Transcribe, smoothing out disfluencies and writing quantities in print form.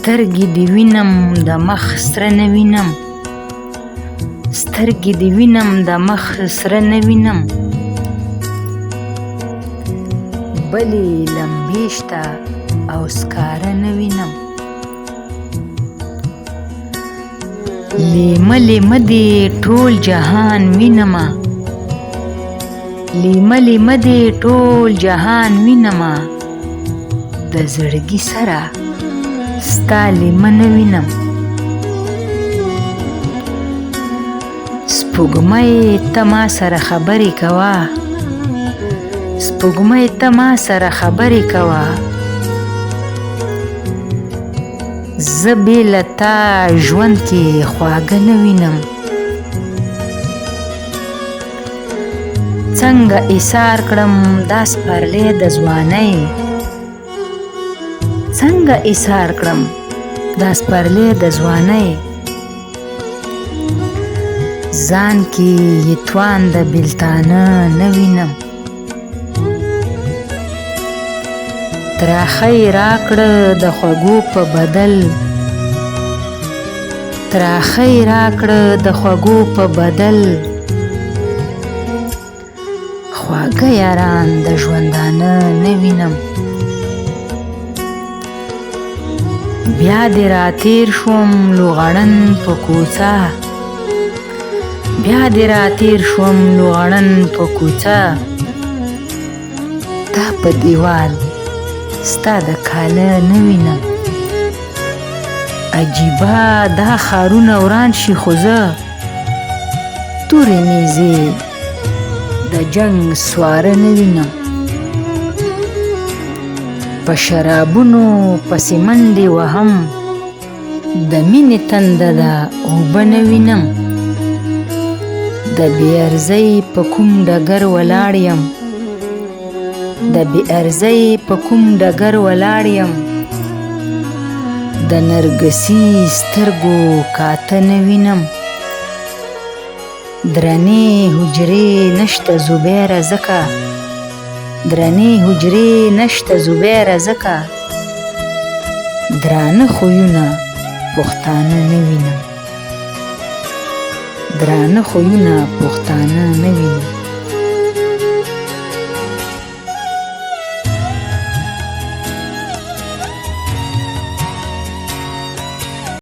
سترګې دې وینم د مخ سره نه وینم، سترګې دې وینم د مخ سره نه وینم، بلې لمبې شته او سکاره نه وینم. لیمه لیمه دې ټول جهان وینمه، لیمه لیمه دې ټول جهان وینمه، د زړګي سره ستا لیمه نه وینم. سپوږمۍ ته ما سره خبرې کوه، سپوږمۍ ته ما سره خبرې کوه، زه بې له تا ژوند کې خواږه نه وینم. څنګه ایثار کړم دا سپرلی د ځوانۍ، څنګه ایثار کړم دا سپرلی د ځوانۍ، ځان کې یې توان د بېلتانه نه وینم. تراخی راکړه د خوږو په بدل، تراخی راکړه د خوږو په بدل، خواږه یاران د ژوندانه نه وینم. بیا دې راتېر شوم لوغړن په کوڅه، بیا دې راتېر شوم لوغړن په کوڅه، تا په دیوال ستا د کاله نه وینم. عجیبه دا ښارونه وران شي خو زه تورې نیزې د جنګ سواره نه وینم. په شرابونو پسې منډې وهم، د مینې تنده ده اوبه نه وینم. د بې ارزۍ په کوم ډګر ولاړ یم، د بې ارزۍ په کوم ډګر ولاړ یم، د نرګسي سترګو کاته نه وینم. درنې حجرې نشته زبیره ځکه، درنې حجرې نشته زبیره ځکه، درانه خویونه پښتانه نه وینم، درانه خویونه پښتانه نه وینم.